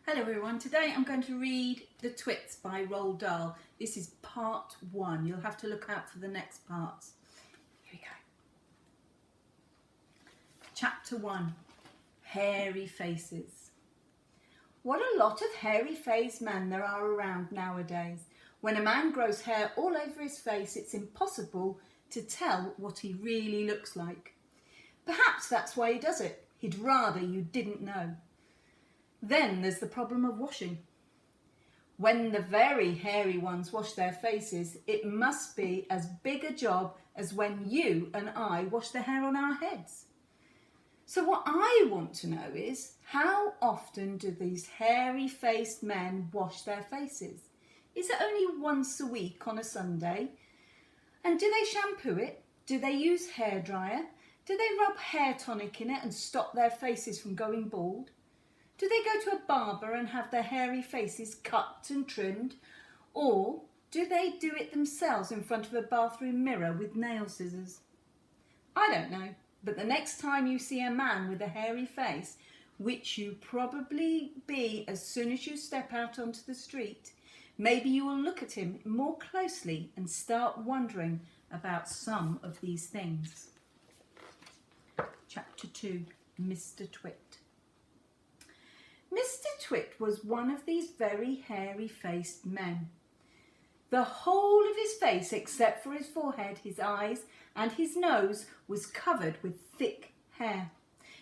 Hello everyone, today I'm going to read The Twits by Roald Dahl. This is part 1. You'll have to look out for the next parts. Here we go. Chapter 1. Hairy Faces. What a lot of hairy-faced men there are around nowadays. When a man grows hair all over his face, it's impossible to tell what he really looks like. Perhaps that's why he does it. He'd rather you didn't know. Then there's the problem of washing. When the very hairy ones wash their faces, it must be as big a job as when you and I wash the hair on our heads. So what I want to know is, how often do these hairy-faced men wash their faces? Is it only once a week on a Sunday? And do they shampoo it? Do they use hairdryer? Do they rub hair tonic in it and stop their faces from going bald? Do they go to a barber and have their hairy faces cut and trimmed? Or do they do it themselves in front of a bathroom mirror with nail scissors? I don't know, but the next time you see a man with a hairy face, which you probably be as soon as you step out onto the street, maybe you will look at him more closely and start wondering about some of these things. Chapter 2. Mr. Twit. Mr. Twit was one of these very hairy-faced men. The whole of his face, except for his forehead, his eyes and his nose, was covered with thick hair.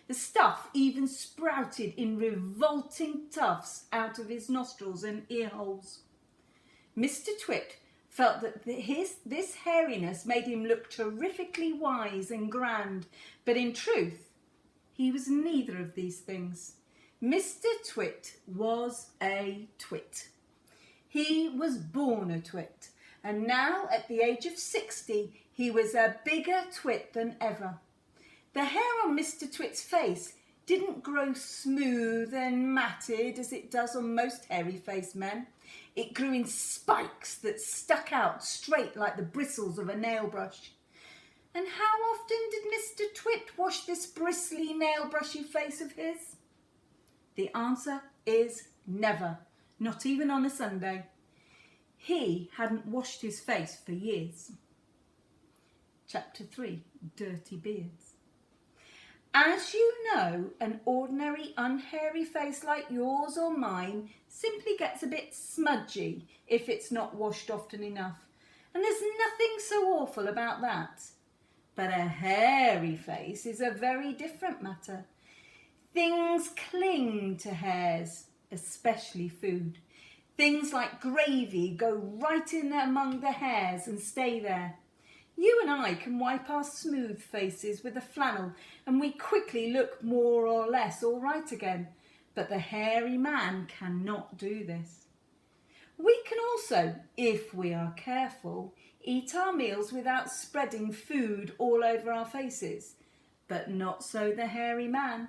The stuff even sprouted in revolting tufts out of his nostrils and ear holes. Mr. Twit felt that this hairiness made him look terrifically wise and grand, but in truth, he was neither of these things. Mr. Twit was a twit. He was born a twit, and now at the age of 60, he was a bigger twit than ever. The hair on Mr. Twit's face didn't grow smooth and matted as it does on most hairy-faced men. It grew in spikes that stuck out straight like the bristles of a nail brush. And how often did Mr. Twit wash this bristly nail-brushy face of his? The answer is never, not even on a Sunday. He hadn't washed his face for years. Chapter 3. Dirty Beards. As you know, an ordinary unhairy face like yours or mine simply gets a bit smudgy if it's not washed often enough. And there's nothing so awful about that. But a hairy face is a very different matter. Things cling to hairs, especially food. Things like gravy go right in among the hairs and stay there. You and I can wipe our smooth faces with a flannel and we quickly look more or less all right again. But the hairy man cannot do this. We can also, if we are careful, eat our meals without spreading food all over our faces. But not so the hairy man.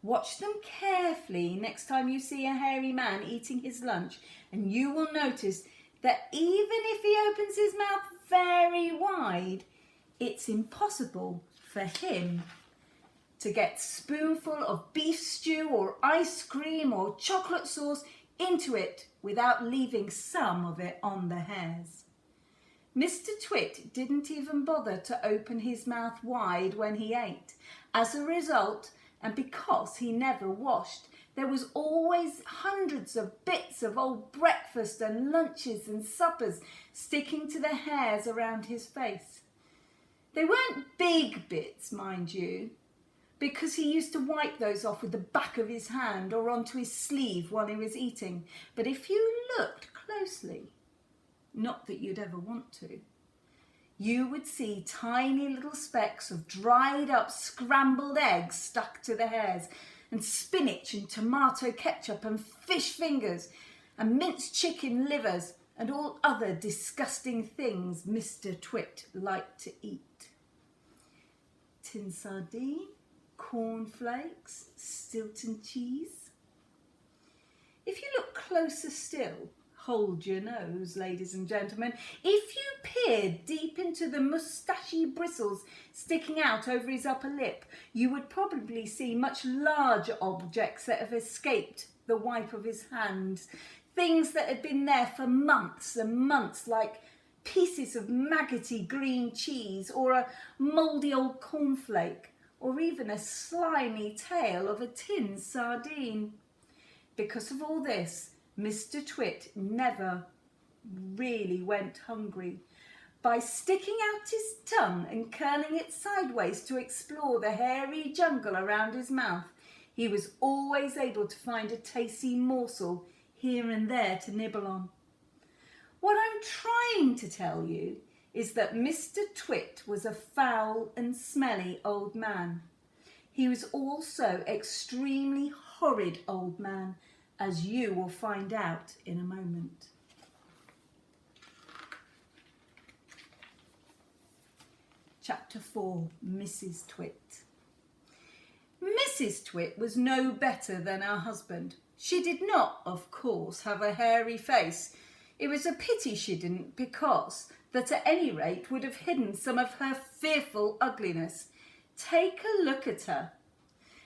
Watch them carefully next time you see a hairy man eating his lunch, and you will notice that even if he opens his mouth very wide, it's impossible for him to get a spoonful of beef stew or ice cream or chocolate sauce into it without leaving some of it on the hairs. Mr. Twit didn't even bother to open his mouth wide when he ate. As a result, and because he never washed, there was always hundreds of bits of old breakfast and lunches and suppers sticking to the hairs around his face. They weren't big bits, mind you, because he used to wipe those off with the back of his hand or onto his sleeve while he was eating. But if you looked closely, not that you'd ever want to, you would see tiny little specks of dried up scrambled eggs stuck to the hairs, and spinach and tomato ketchup and fish fingers and minced chicken livers and all other disgusting things Mr. Twit liked to eat. Tin sardine, cornflakes, Stilton cheese. If you look closer still, hold your nose, ladies and gentlemen. If you peered deep into the moustachy bristles sticking out over his upper lip, you would probably see much larger objects that have escaped the wipe of his hands. Things that had been there for months and months, like pieces of maggoty green cheese or a mouldy old cornflake, or even a slimy tail of a tin sardine. Because of all this, Mr. Twit never really went hungry. By sticking out his tongue and curling it sideways to explore the hairy jungle around his mouth, he was always able to find a tasty morsel here and there to nibble on. What I'm trying to tell you is that Mr. Twit was a foul and smelly old man. He was also extremely horrid old man, as you will find out in a moment. Chapter 4, Mrs. Twit. Mrs. Twit was no better than her husband. She did not, of course, have a hairy face. It was a pity she didn't, because that at any rate would have hidden some of her fearful ugliness. Take a look at her.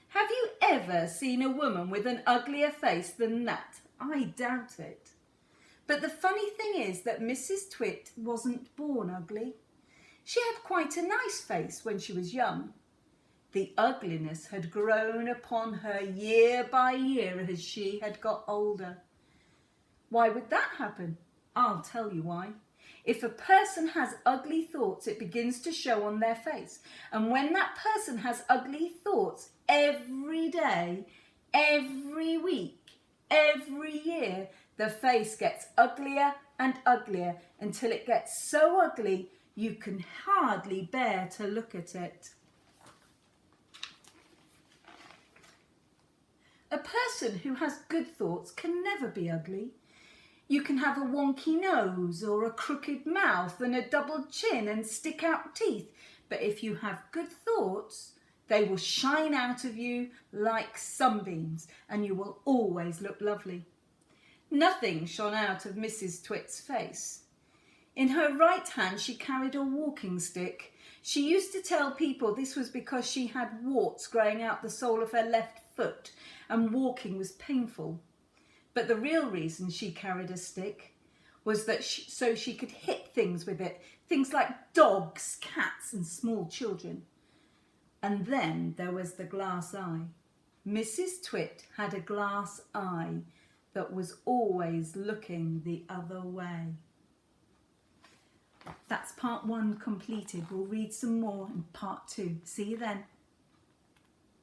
Have you ever seen a woman with an uglier face than that? I doubt it. But the funny thing is that Mrs. Twit wasn't born ugly. She had quite a nice face when she was young. The ugliness had grown upon her year by year as she had got older. Why would that happen? I'll tell you why. If a person has ugly thoughts, it begins to show on their face. And when that person has ugly thoughts every day, every week, every year, the face gets uglier and uglier until it gets so ugly you can hardly bear to look at it. A person who has good thoughts can never be ugly. You can have a wonky nose or a crooked mouth and a double chin and stick out teeth, but if you have good thoughts, they will shine out of you like sunbeams and you will always look lovely. Nothing shone out of Mrs. Twit's face. In her right hand she carried a walking stick. She used to tell people this was because she had warts growing out the sole of her left foot and walking was painful. But the real reason she carried a stick was that so she could hit things with it, things like dogs, cats and small children. And then there was the glass eye. Mrs. Twit had a glass eye that was always looking the other way. That's part 1 completed. We'll read some more in part 2. See you then.